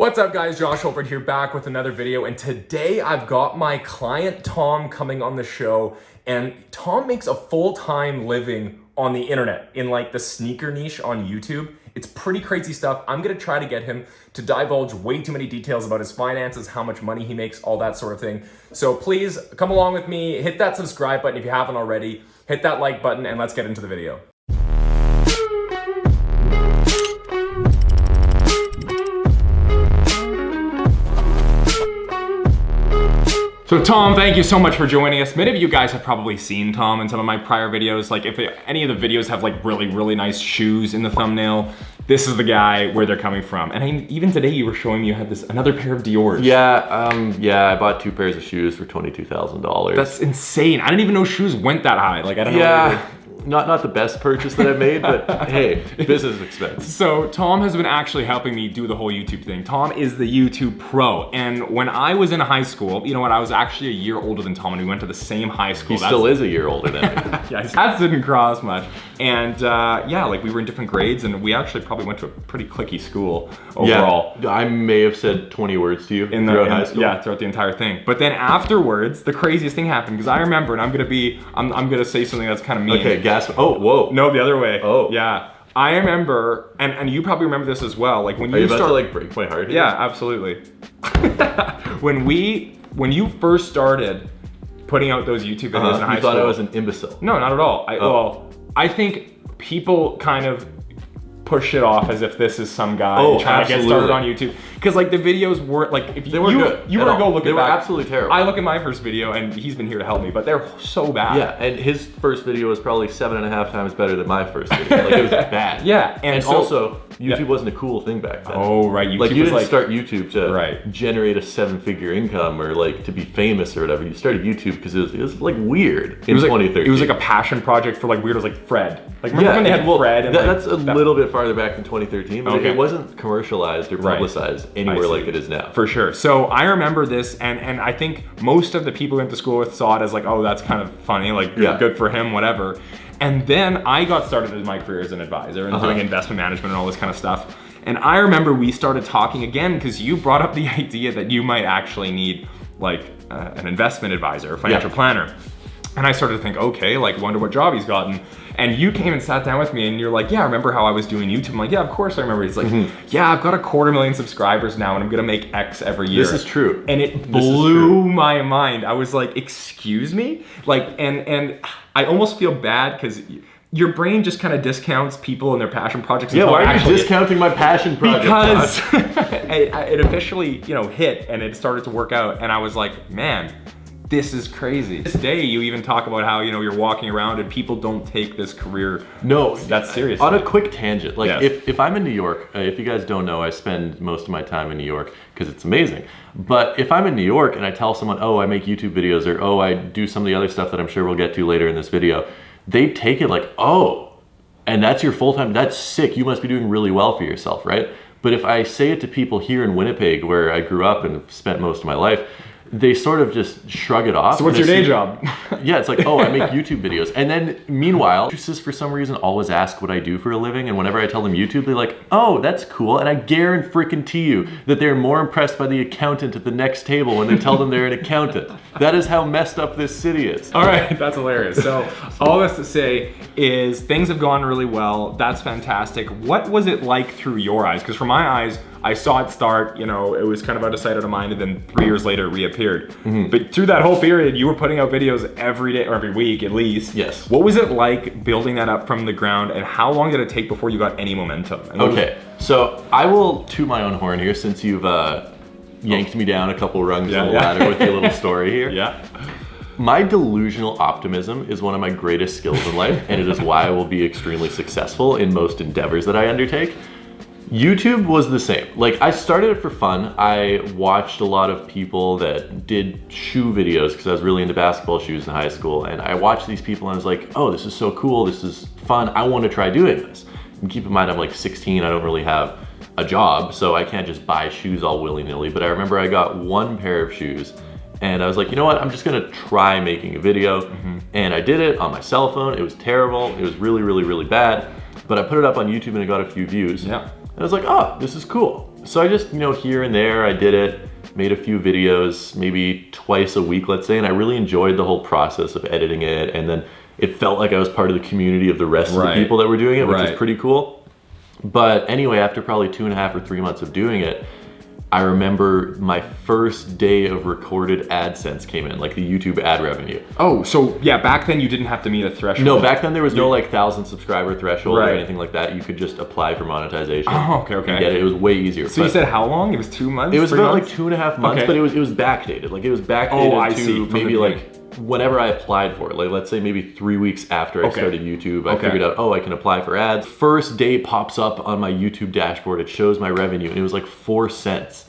What's up guys, Josh Olfert here back with another video, and today I've got my client Tom coming on the show, and Tom makes a full-time living on the internet in like the sneaker niche on YouTube. It's pretty crazy stuff. I'm gonna try to get him to divulge way too many details about his finances, how much money he makes, all that sort of thing. So please come along with me, hit that subscribe button if you haven't already, hit that like button, and let's get into the video. So Tom, thank you so much for joining us. Many of you guys have probably seen Tom in some of my prior videos. Like if any of the videos have like really nice shoes in the thumbnail, this is the guy where they're coming from. And even today you were showing me you had another pair of Dior's. Yeah, I bought 2 pairs of shoes for $22,000. That's insane. I didn't even know shoes went that high. Like I don't know. Yeah. Not the best purchase that I've made, but hey, business expense. So Tom has been actually helping me do the whole YouTube thing. Tom is the YouTube pro. And when I was in high school, you know what, I was actually a year older than Tom and we went to the same high school. He still is a year older than me. Yeah, that didn't cross much. And yeah, like we were in different grades and we actually probably went to a pretty cliquey school overall. Yeah, I may have said 20 words to you throughout high school. Yeah, throughout the entire thing. But then afterwards, the craziest thing happened because I remember, and I'm gonna say something that's kind of mean. Okay, oh, whoa. No, the other way. Oh. Yeah. I remember, and you probably remember this as well, like when Are you about to like break my heart here? Yeah, absolutely. When you first started putting out those YouTube videos in high school. You thought I was an imbecile. No, not at all. Well, I think people kind of push it off as if this is some guy trying to get started on YouTube. Because like the videos weren't like, if they weren't good. You were to go look at They were absolutely terrible. I look at my first video and he's been here to help me, but they're so bad. Yeah, and his first video was probably 7.5 times better than my first video. Like it was bad. Yeah, and so, also YouTube wasn't a cool thing back then. Oh right, YouTube like you didn't like, start YouTube to generate a 7-figure income or like to be famous or whatever. You started YouTube because it was like weird in 2013. It was like a passion project for like weirdos like Fred. Like remember when they had Fred? And that's a little bit farther back than 2013, but it wasn't commercialized or publicized anywhere like it is now. For sure. So I remember this, and I think most of the people we went to school with saw it as like, oh, that's kind of funny, like good for him, whatever. And then I got started in my career as an advisor and doing investment management and all this kind of stuff. And I remember we started talking again because you brought up the idea that you might actually need like an investment advisor, a financial planner. And I started to think, okay, like wonder what job he's gotten. And you came and sat down with me and you're like, yeah, remember how I was doing YouTube? I'm like, yeah, of course I remember. He's like, yeah, I've got 250,000 subscribers now and I'm gonna make X every year. This is true. And it blew my mind. I was like, excuse me? Like, and I almost feel bad because your brain just kind of discounts people and their passion projects. Yeah, why are you discounting my passion project? Because it officially, hit and it started to work out. And I was like, man, this is crazy. This day you even talk about how you're walking around and people don't take this career that's serious. On a quick tangent, like if I'm in New York, if you guys don't know, I spend most of my time in New York because it's amazing. But if I'm in New York and I tell someone, oh, I make YouTube videos, or oh, I do some of the other stuff that I'm sure we'll get to later in this video, they take it like, oh, and that's your full-time, that's sick, you must be doing really well for yourself, right? But if I say it to people here in Winnipeg where I grew up and spent most of my life, they sort of just shrug it off. So what's your day job? Yeah, it's like, oh, I make YouTube videos. And then meanwhile, just for some reason always ask what I do for a living. And whenever I tell them YouTube, they're like, oh, that's cool. And I guarantee you that they're more impressed by the accountant at the next table when they tell them they're an accountant. That is how messed up this city is. All right, that's hilarious. So all this to say is things have gone really well. That's fantastic. What was it like through your eyes? Because from my eyes, I saw it start, it was kind of out of sight, out of mind, and then 3 years later it reappeared. But through that whole period, you were putting out videos every day or every week at least. Yes. What was it like building that up from the ground, and how long did it take before you got any momentum? Okay, so I will toot my own horn here since you've yanked me down a couple rungs on the ladder with your little story here. Yeah. My delusional optimism is one of my greatest skills in life, and it is why I will be extremely successful in most endeavors that I undertake. YouTube was the same. Like, I started it for fun. I watched a lot of people that did shoe videos because I was really into basketball shoes in high school, and I watched these people and I was like, oh, this is so cool, this is fun, I want to try doing this. And keep in mind, I'm like 16, I don't really have a job, so I can't just buy shoes all willy-nilly, but I remember I got 1 pair of shoes and I was like, you know what, I'm just gonna try making a video. And I did it on my cell phone. It was terrible, it was really bad, but I put it up on YouTube and it got a few views. And I was like, oh, this is cool. So I just, here and there, I did it, made a few videos, maybe twice a week, let's say, and I really enjoyed the whole process of editing it, and then it felt like I was part of the community of the rest of the people that were doing it, which was pretty cool. But anyway, after probably 2.5 or 3 months of doing it, I remember my first day of recorded AdSense came in, like the YouTube ad revenue. Oh, so yeah, back then you didn't have to meet a threshold. No, back then there was no like 1,000 subscriber threshold or anything like that. You could just apply for monetization. Oh, okay. And get it. It was way easier. So you said how long? It was 2 months? It was about like 2.5 months, but it was backdated. Like it was backdated to maybe like whenever I applied for it. Like let's say maybe 3 weeks after I started YouTube, I figured out, I can apply for ads. First day pops up on my YouTube dashboard. It shows my revenue and it was like 4 cents.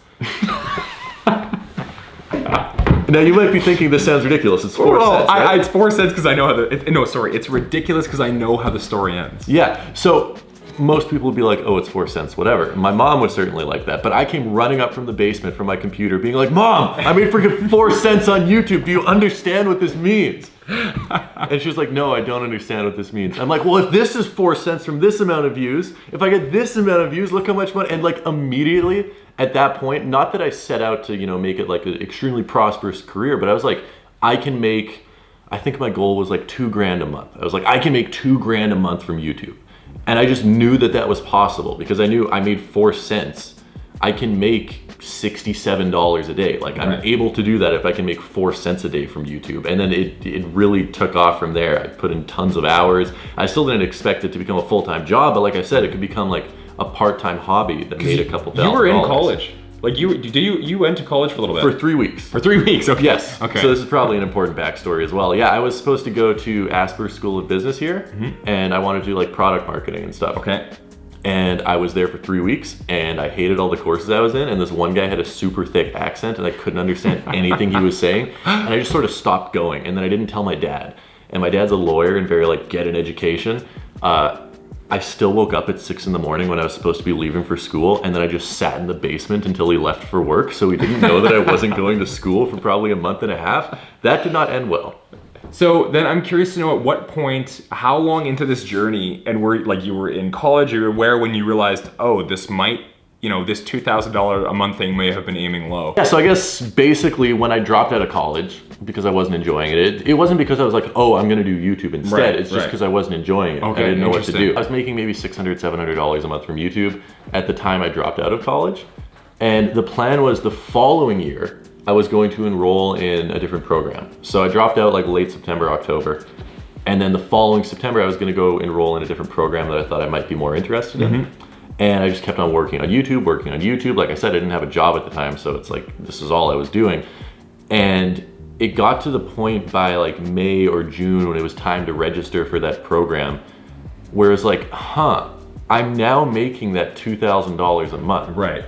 Now you might be thinking this sounds ridiculous. It's 4 cents. Right? It's 4 cents because I know how it's ridiculous because I know how the story ends. Yeah. So most people would be like, oh, it's 4 cents, whatever. My mom was certainly like that, but I came running up from the basement from my computer being like, Mom, I made freaking 4 cents on YouTube. Do you understand what this means? And she was like, no, I don't understand what this means. I'm like, well, if this is 4 cents from this amount of views, if I get this amount of views, look how much money. And like immediately at that point, not that I set out to, make it like an extremely prosperous career, but I was like, I can make, I think my goal was like $2,000 a month. I was like, I can make $2,000 a month from YouTube. And I just knew that that was possible because I knew I made 4 cents. I can make $67 a day. Like I'm able to do that if I can make 4 cents a day from YouTube. And then it really took off from there. I put in tons of hours. I still didn't expect it to become a full-time job, but like I said, it could become like a part-time hobby that made a couple $1,000. You were in college. Like you went to college for a little bit? For 3 weeks. For 3 weeks, okay. Yes. Okay. So this is probably an important backstory as well. Yeah, I was supposed to go to Aspirations School of Business here, and I wanted to do like product marketing and stuff. Okay. And I was there for 3 weeks, and I hated all the courses I was in, and this one guy had a super thick accent, and I couldn't understand anything he was saying, and I just sort of stopped going, and then I didn't tell my dad. And my dad's a lawyer and very like, get an education. I still woke up at 6 in the morning when I was supposed to be leaving for school, and then I just sat in the basement until he left for work, so he didn't know that I wasn't going to school for probably a month and a half. That did not end well. So then I'm curious to know at what point, how long into this journey, and you were in college, you were aware when you realized, oh, this might, this $2,000 a month thing may have been aiming low. Yeah, so I guess basically when I dropped out of college, because I wasn't enjoying it, it wasn't because I was like, oh, I'm gonna do YouTube instead. It's just because I wasn't enjoying it. Okay, I didn't know what to do. I was making maybe $600, $700 a month from YouTube at the time I dropped out of college. And the plan was the following year, I was going to enroll in a different program. So I dropped out like late September, October. And then the following September, I was gonna go enroll in a different program that I thought I might be more interested in. And I just kept on working on YouTube. Like I said, I didn't have a job at the time, so it's like, this is all I was doing. And it got to the point by like May or June when it was time to register for that program, where it's like, I'm now making that $2,000 a month. Right.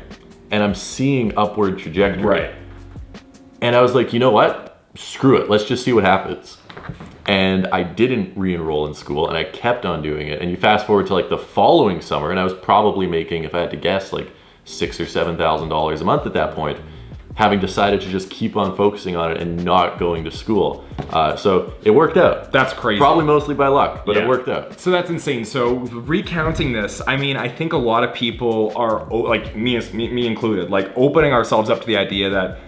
And I'm seeing upward trajectory. Right. And I was like, you know what? Screw it. Let's just see what happens. And I didn't re-enroll in school, and I kept on doing it. And you fast forward to like the following summer, and I was probably making, if I had to guess, like $6,000 or $7,000 a month at that point, having decided to just keep on focusing on it and not going to school. So it worked out. That's crazy. Probably mostly by luck, but it worked out. So that's insane. So recounting this, I mean, I think a lot of people are, like me included, like opening ourselves up to the idea that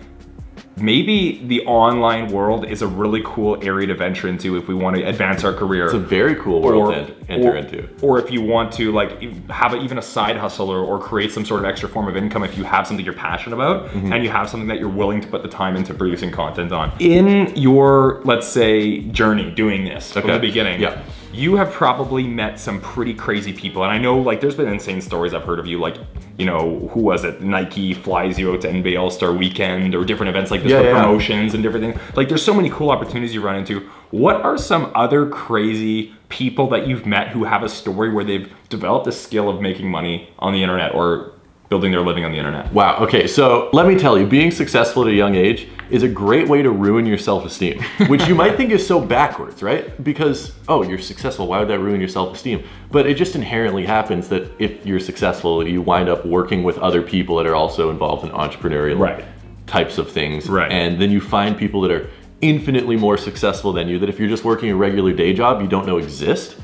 maybe the online world is a really cool area to venture into if we want to advance our career. It's a very cool world to enter into. Or if you want to like have even a side hustle or create some sort of extra form of income if you have something you're passionate about and you have something that you're willing to put the time into producing content on. In your, let's say, journey doing this from the beginning, you have probably met some pretty crazy people. And I know like there's been insane stories I've heard of you, like, who was it? Nike flies you out to NBA All-Star Weekend or different events like this for promotions and different things. Like there's so many cool opportunities you run into. What are some other crazy people that you've met who have a story where they've developed a skill of making money on the internet or building their living on the internet? Wow, okay, so let me tell you, being successful at a young age is a great way to ruin your self-esteem, which you might think is so backwards, right? Because, oh, you're successful, why would that ruin your self-esteem? But it just inherently happens that if you're successful, you wind up working with other people that are also involved in entrepreneurial types of things. And then you find people that are infinitely more successful than you, that if you're just working a regular day job, you don't know exist.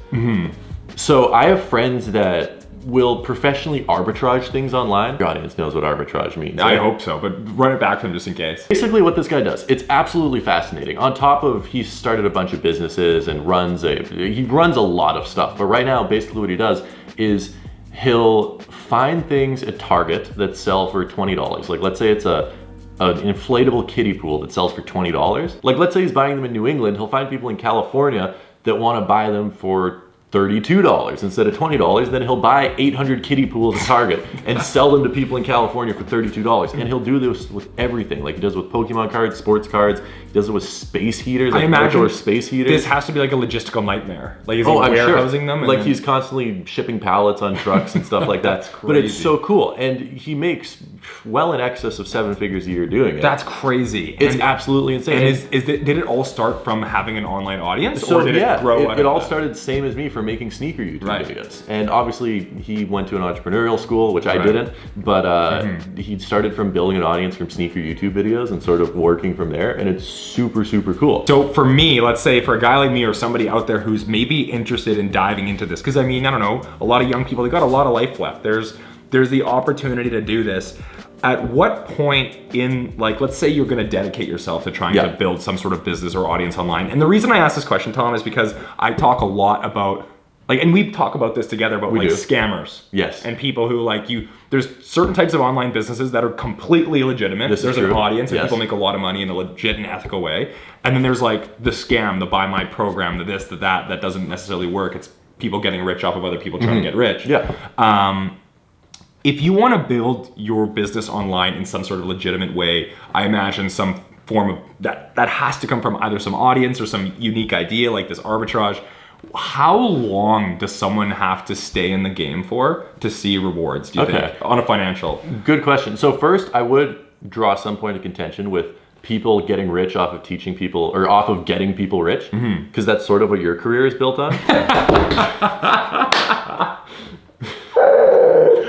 So I have friends that will professionally arbitrage things online. Your audience knows what arbitrage means. I hope so, but run it back to them just in case. Basically what this guy does, it's absolutely fascinating. On top of, he started a bunch of businesses and he runs a lot of stuff. But right now, basically what he does is he'll find things at Target that sell for $20. Like let's say it's an inflatable kiddie pool that sells for $20. Like let's say he's buying them in New England, he'll find people in California that want to buy them for $32 instead of $20, then he'll buy 800 kiddie pools at Target and sell them to people in California for $32. And he'll do this with everything, like he does with Pokemon cards, sports cards, he does it with space heaters, like outdoor space heaters. This has to be like a logistical nightmare. Like is he I'm warehousing sure. them? Like he's constantly shipping pallets on trucks and stuff like that. That's crazy. But it's so cool. And he makes well in excess of 7 figures a year doing it. That's crazy. It's absolutely insane. And did it all start from having an online audience? So or did it grow it all started same as me from making sneaker YouTube videos. And obviously he went to an entrepreneurial school, which I didn't, but he started from building an audience from sneaker YouTube videos and sort of working from there, and it's super, super cool. So for me, let's say for a guy like me or somebody out there who's maybe interested in diving into this, because I mean, I don't know, a lot of young people, they got a lot of life left. There's the opportunity to do this. At what point in, like, let's say you're gonna dedicate yourself to trying to build some sort of business or audience online. And the reason I ask this question, Tom, is because I talk a lot about, like, and we talk about this together, about like scammers. Yes. And people who there's certain types of online businesses that are completely legitimate. There's an audience and people make a lot of money in a legit and ethical way. And then there's like the scam, the buy my program, the this, the that doesn't necessarily work. It's people getting rich off of other people trying to get rich. If you want to build your business online in some sort of legitimate way, I imagine some form of that has to come from either some audience or some unique idea like this arbitrage. How long does someone have to stay in the game for to see rewards, do you think, on a financial? Good question. So first, I would draw some point of contention with people getting rich off of teaching people, or off of getting people rich, because that's sort of what your career is built on.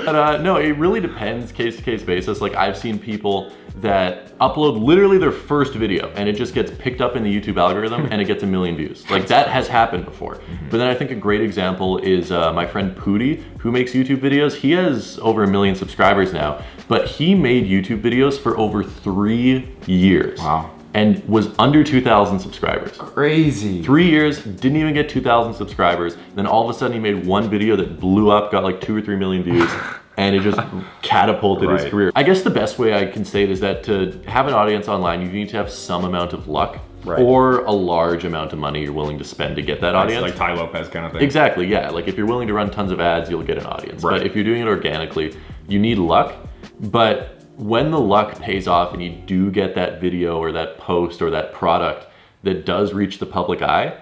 But no, it really depends case-to-case basis. Like I've seen people that upload literally their first video and it just gets picked up in the YouTube algorithm and it gets 1 million views. Like that has happened before. But then I think a great example is my friend Pooty, who makes YouTube videos. He has over 1 million subscribers now, but he made YouTube videos for over 3 years. Wow. And was under 2,000 subscribers. Crazy. 3 years, didn't even get 2,000 subscribers. Then all of a sudden he made one video that blew up, got like 2 or 3 million views, and it just catapulted his career. I guess the best way I can say it is that to have an audience online, you need to have some amount of luck or a large amount of money you're willing to spend to get that audience. Like Tai Lopez kind of thing. Exactly, yeah. Like if you're willing to run tons of ads, you'll get an audience. But if you're doing it organically, you need luck. But when the luck pays off and you do get that video or that post or that product that does reach the public eye,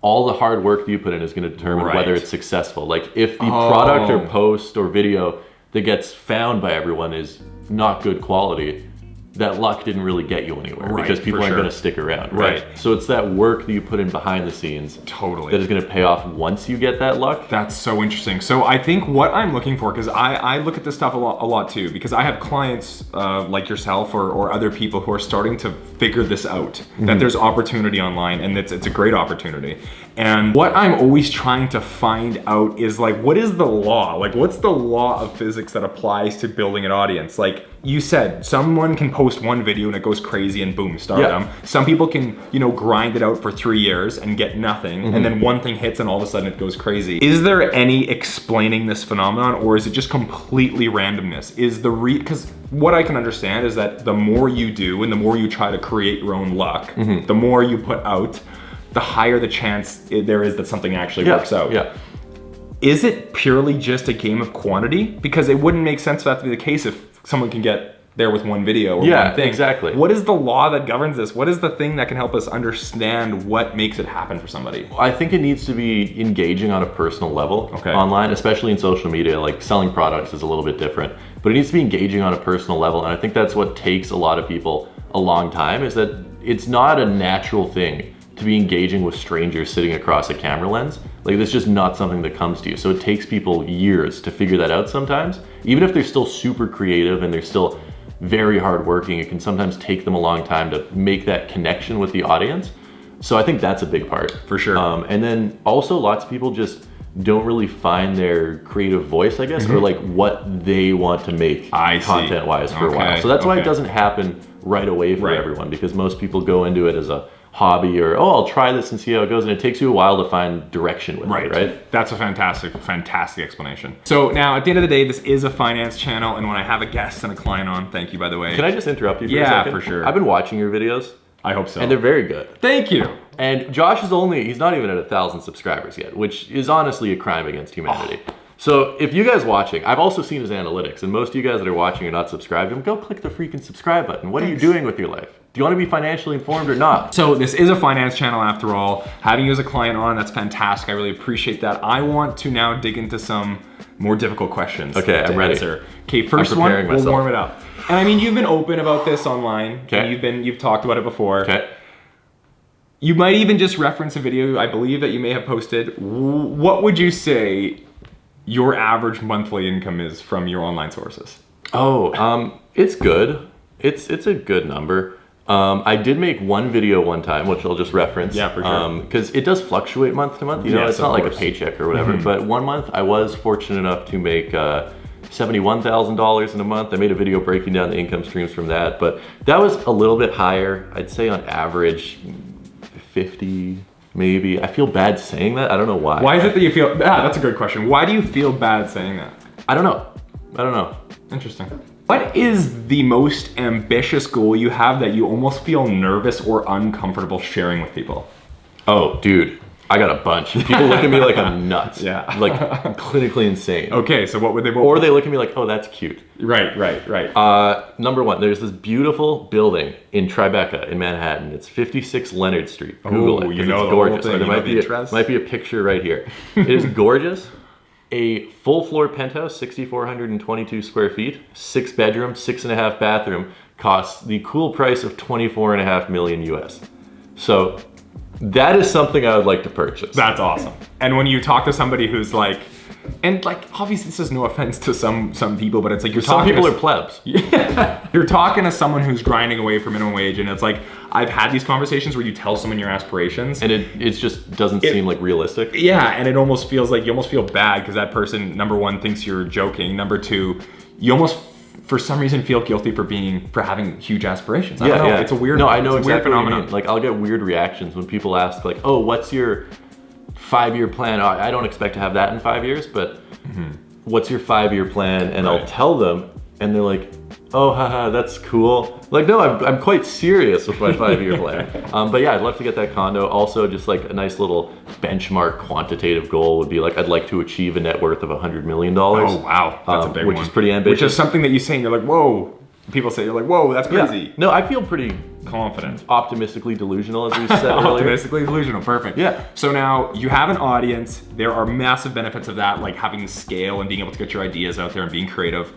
all the hard work that you put in is going to determine whether it's successful. Like if the product or post or video that gets found by everyone is not good quality, that luck didn't really get you anywhere because people aren't going to stick around. So it's that work that you put in behind the scenes that is going to pay off once you get that luck. That's so interesting. So I think what I'm looking for, because I look at this stuff a lot too, because I have clients like yourself or other people who are starting to figure this out, that there's opportunity online and it's a great opportunity. And what I'm always trying to find out is like, what is the law? Like what's the law of physics that applies to building an audience? Like you said, someone can post one video and it goes crazy and boom, stardom. Some people can, grind it out for 3 years and get nothing. And then one thing hits and all of a sudden it goes crazy. Is there any explaining this phenomenon, or is it just completely randomness? Because what I can understand is that the more you do and the more you try to create your own luck, the more you put out, the higher the chance there is that something actually works out. Is it purely just a game of quantity? Because it wouldn't make sense for that to be the case if someone can get there with one video or one thing. Exactly. What is the law that governs this? What is the thing that can help us understand what makes it happen for somebody? I think it needs to be engaging on a personal level online, especially in social media. Like selling products is a little bit different, but it needs to be engaging on a personal level. And I think that's what takes a lot of people a long time, is that it's not a natural thing to be engaging with strangers sitting across a camera lens. Like that's just not something that comes to you. So it takes people years to figure that out sometimes. Even if they're still super creative and they're still very hardworking, it can sometimes take them a long time to make that connection with the audience. So I think that's a big part. For sure. And then also lots of people just don't really find their creative voice, I guess, or like what they want to make content-wise for a while. So that's why it doesn't happen right away for everyone, because most people go into it as a hobby or, oh, I'll try this and see how it goes, and it takes you a while to find direction with it, right? That's a fantastic explanation. So now, at the end of the day, this is a finance channel, and when I have a guest and a client on, thank you, by the way. Can I just interrupt you for a second? Yeah, for sure. I've been watching your videos. I hope so. And they're very good. Thank you. And Josh is he's not even at 1,000 subscribers yet, which is honestly a crime against humanity. So if you guys watching, I've also seen his analytics, and most of you guys that are watching are not subscribed to him, go click the freaking subscribe button. What are you doing with your life? Do you want to be financially informed or not? So this is a finance channel after all. Having you as a client on, that's fantastic. I really appreciate that. I want to now dig into some more difficult questions. Okay, I'm ready. Okay, first one, we'll warm it up. And I mean, you've been open about this online. Okay. You've talked about it before. Okay. You might even just reference a video, I believe, that you may have posted. What would you say your average monthly income is from your online sources? Oh, it's good. It's a good number. I did make one video one time, which I'll just reference. Yeah, for sure. Because it does fluctuate month to month. You know, it's not like a paycheck or whatever. But one month I was fortunate enough to make $71,000 in a month. I made a video breaking down the income streams from that. But that was a little bit higher. I'd say on average, 50 maybe. I feel bad saying that. I don't know why. Why is it that you feel, that's a good question. Why do you feel bad saying that? I don't know. Interesting. What is the most ambitious goal you have that you almost feel nervous or uncomfortable sharing with people? Oh, dude, I got a bunch. People look at me like I'm nuts. Yeah. Like clinically insane. Okay, so what would they? Or they look at me like, oh, that's cute. Right. Number one, there's this beautiful building in Tribeca in Manhattan. It's 56 Leonard Street. Google it, you know, it's gorgeous. There might be a picture right here. It is gorgeous. A full floor penthouse, 6,422 square feet, 6 bedroom, 6.5 bathroom, costs the cool price of 24.5 million US. So that is something I would like to purchase. That's awesome. And when you talk to somebody who's like, and like, obviously this is no offense to some people, but it's like some people are plebs. Yeah, you're talking to someone who's grinding away for minimum wage, and it's like, I've had these conversations where you tell someone your aspirations, and it just doesn't seem like realistic. Yeah, and it almost feels like you almost feel bad because that person, number one, thinks you're joking. Number two, you almost for some reason feel guilty for having huge aspirations. I don't know. It's a weird. No, I know it's a exactly weird what you mean. Like I'll get weird reactions when people ask like, "Oh, what's your 5-year plan?" Oh, I don't expect to have that in 5 years, but what's your 5-year plan? And I'll tell them, and they're like, "Oh, haha, that's cool." Like, no, I'm quite serious with my 5-year plan. But yeah, I'd love to get that condo. Also, just like a nice little benchmark quantitative goal would be like, I'd like to achieve a net worth of $100 million. Oh, wow. That's a big one. Which is pretty ambitious. Which is something that you say and you're like, whoa. People say, you're like, whoa, that's crazy. Yeah. No, I feel pretty confident. Optimistically delusional, as we said earlier. Optimistically delusional, perfect. Yeah. So now you have an audience. There are massive benefits of that, like having the scale and being able to get your ideas out there and being creative.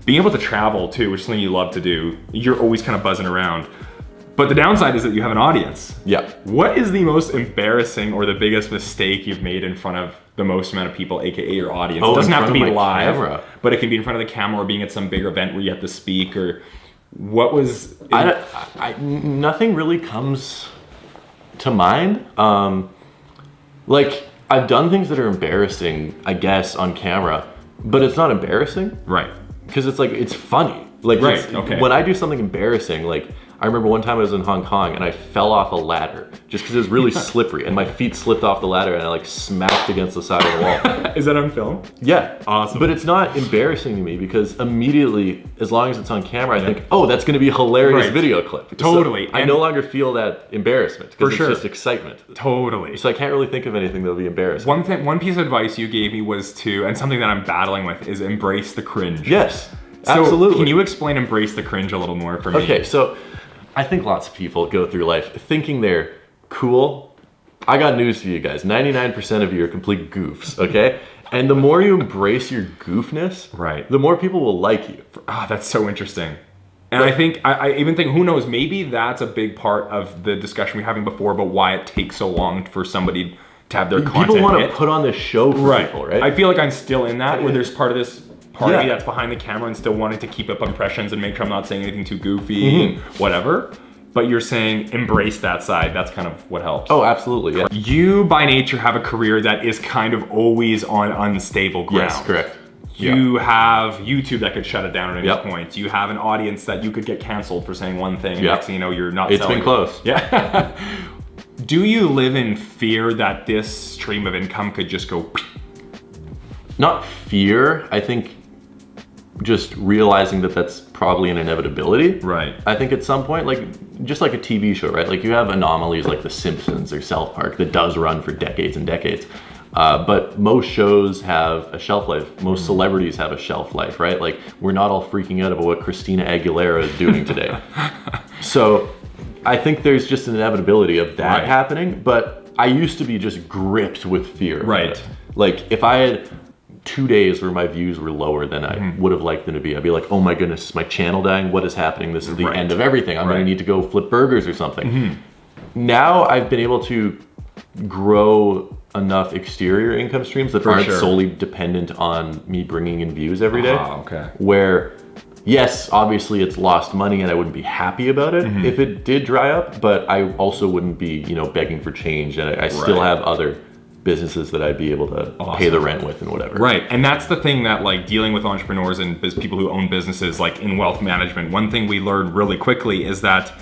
Being able to travel too, which is something you love to do. You're always kind of buzzing around. But the downside is that you have an audience. Yeah. What is the most embarrassing or the biggest mistake you've made in front of the most amount of people, aka your audience? Oh, it doesn't have to be live, camera. But it can be in front of the camera or being at some big event where you have to speak, or what was... nothing really comes to mind. Like, I've done things that are embarrassing, I guess, on camera, but it's not embarrassing. Right. Because it's like, it's funny. Like, when I do something embarrassing, like, I remember one time I was in Hong Kong and I fell off a ladder just because it was really slippery and my feet slipped off the ladder and I like smacked against the side of the wall. Is that on film? Yeah. Awesome. But it's not embarrassing to me because immediately, as long as it's on camera, I think, oh, that's going to be a hilarious video clip. Totally. So I no longer feel that embarrassment because it's just excitement. Totally. So I can't really think of anything that would be embarrassing. One piece of advice you gave me was to, and something that I'm battling with, is embrace the cringe. Yes. So absolutely. Can you explain embrace the cringe a little more for me? Okay, so I think lots of people go through life thinking they're cool. I got news for you guys. 99% of you are complete goofs, okay? And the more you embrace your goofness, the more people will like you. Ah, that's so interesting. And I even think, who knows, maybe that's a big part of the discussion we were having before about why it takes so long for somebody to have their content People want to put on this show for people, right? I feel like I'm still in that, where there's part of this party that's behind the camera and still wanting to keep up impressions and make sure I'm not saying anything too goofy and whatever. but you're saying embrace that side. That's kind of what helps. Oh, absolutely, yeah. You, by nature, have a career that is kind of always on unstable ground. Yes, correct. You have YouTube that could shut it down at any point. You have an audience that you could get canceled for saying one thing, and next thing you know, you're not It's selling. been close. Yeah. Do you live in fear that this stream of income could just go? Not fear, I think just realizing that that's probably an inevitability. Right. I think at some point, like, just like a TV show, right? Like, you have anomalies like The Simpsons or South Park that does run for decades and decades. But most shows have a shelf life. Most celebrities have a shelf life, right? Like, we're not all freaking out about what Christina Aguilera is doing today. So I think there's just an inevitability of that happening, but I used to be just gripped with fear. Right. Like, if I had 2 days where my views were lower than I would have liked them to be, I'd be like, oh my goodness, is my channel dying? What is happening? This is the end of everything. I'm gonna need to go flip burgers or something. Now I've been able to grow enough exterior income streams that aren't solely dependent on me bringing in views every day. Where, yes, obviously it's lost money and I wouldn't be happy about it if it did dry up, but I also wouldn't be, you know, begging for change, and I still have other businesses that I'd be able to pay the rent with and whatever. Right, and that's the thing that, like, dealing with entrepreneurs and people who own businesses, like in wealth management, one thing we learned really quickly is that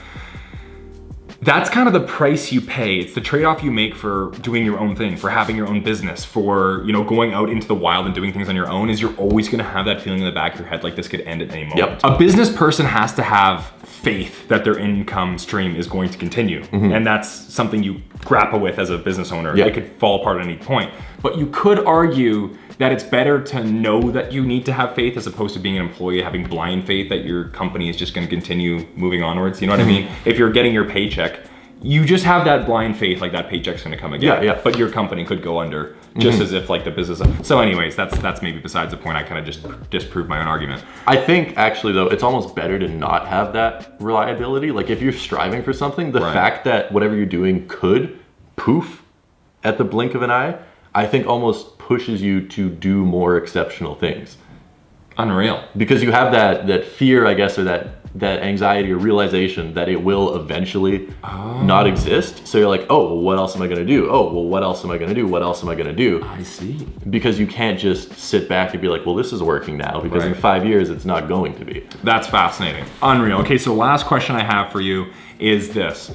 that's kind of the price you pay. It's the trade-off you make for doing your own thing, for having your own business, for, you know, going out into the wild and doing things on your own, is you're always gonna have that feeling in the back of your head like this could end at any moment. A business person has to have faith that their income stream is going to continue. And that's something you grapple with as a business owner. It could fall apart at any point. But you could argue that it's better to know that you need to have faith as opposed to being an employee having blind faith that your company is just going to continue moving onwards. You know what I mean? If you're getting your paycheck, you just have that blind faith like that paycheck's going to come again. But your company could go under just as if like the business. So anyways, that's maybe besides the point. I kind of just disproved my own argument. I think actually though, it's almost better to not have that reliability. Like, if you're striving for something, the fact that whatever you're doing could poof at the blink of an eye, I think almost pushes you to do more exceptional things. Unreal. Because you have that fear, I guess, or that anxiety or realization that it will eventually not exist. So you're like, oh, well, what else am I gonna do? Oh, well, what else am I gonna do? What else am I gonna do? I see. Because you can't just sit back and be like, well, this is working now, because in 5 years, it's not going to be. That's fascinating. Unreal. Okay, so last question I have for you is this.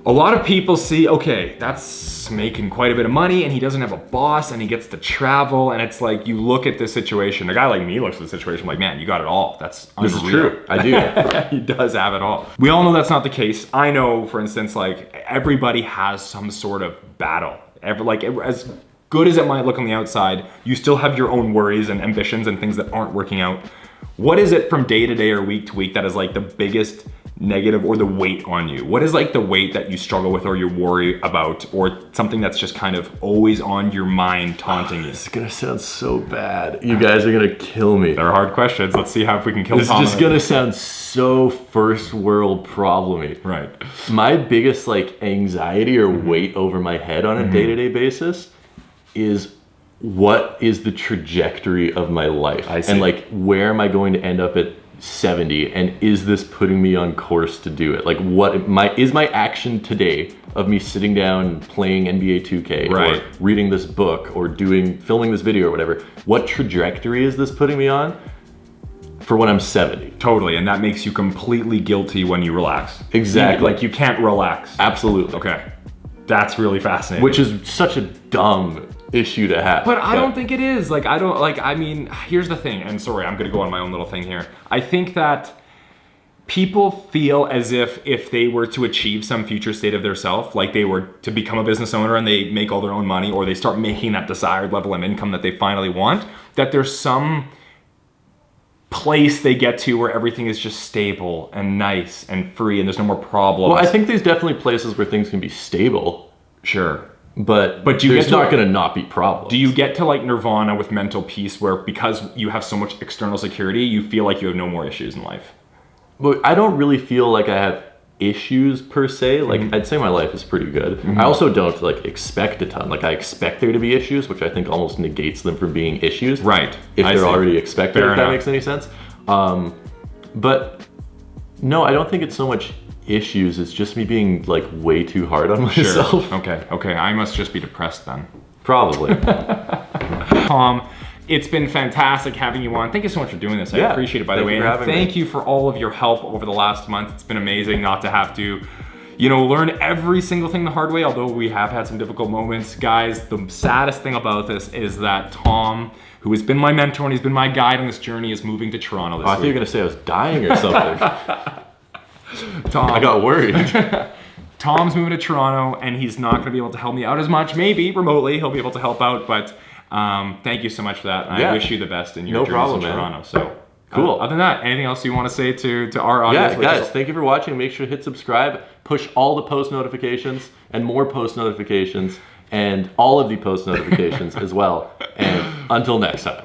A lot of people see, okay, that's making quite a bit of money and he doesn't have a boss and he gets to travel, and it's like, you look at this situation, a guy like me looks at the situation like, man, you got it all. That's unreal. This is true. I do. He does have it all. We all know that's not the case. I know, for instance, like, everybody has some sort of battle. As good as it might look on the outside, you still have your own worries and ambitions and things that aren't working out. What is it from day to day or week to week that is like the biggest negative or the weight on you? What is like the weight that you struggle with or you worry about, or something that's just kind of always on your mind taunting you? This is gonna sound so bad. You guys are gonna kill me. They're hard questions. Let's see if we can kill Tom. This is just gonna sound so first world problem-y. Right. My biggest like anxiety or weight over my head on a day-to-day basis is, what is the trajectory of my life? I see. And like, where am I going to end up at 70, and is this putting me on course to do it? Like, what is my action today of me sitting down and playing NBA 2K or reading this book or filming this video or whatever? What trajectory is this putting me on for when I'm 70? Totally, and that makes you completely guilty when you relax. Exactly. Like, you can't relax. Absolutely. Okay. That's really fascinating. Which is such a dumb issue to have. But I don't think it is. Like, I mean, here's the thing, and sorry, I'm gonna go on my own little thing here. I think that people feel as if they were to achieve some future state of their self, like they were to become a business owner and they make all their own money, or they start making that desired level of income that they finally want, that there's some place they get to where everything is just stable and nice and free and there's no more problems. Well, I think there's definitely places where things can be stable. Sure. But there's not going to not be problems. Do you get to like nirvana with mental peace where, because you have so much external security, you feel like you have no more issues in life? Well, I don't really feel like I have issues per se. Like, I'd say my life is pretty good. I also don't like expect a ton. Like, I expect there to be issues, which I think almost negates them from being issues. Right. If they're already expected, if that makes any sense. But no, I don't think it's so much issues is just me being like way too hard on myself. Sure. Okay. I must just be depressed then. Probably. Tom, it's been fantastic having you on. Thank you so much for doing this. I appreciate it, by the way. And thank you for all of your help over the last month. It's been amazing not to have to, learn every single thing the hard way, although we have had some difficult moments. Guys, the saddest thing about this is that Tom, who has been my mentor and he's been my guide on this journey, is moving to Toronto this week. I thought you were going to say I was dying or something. Tom, I got worried. Tom's moving to Toronto and he's not going to be able to help me out as much. Maybe remotely he'll be able to help out, but thank you so much for that. And I wish you the best in your journey to Toronto. So cool. Other than that, anything else you want to say to our audience? Yeah, guys, thank you for watching. Make sure to hit subscribe, push all the post notifications and more post notifications and all of the post notifications as well. And until next time.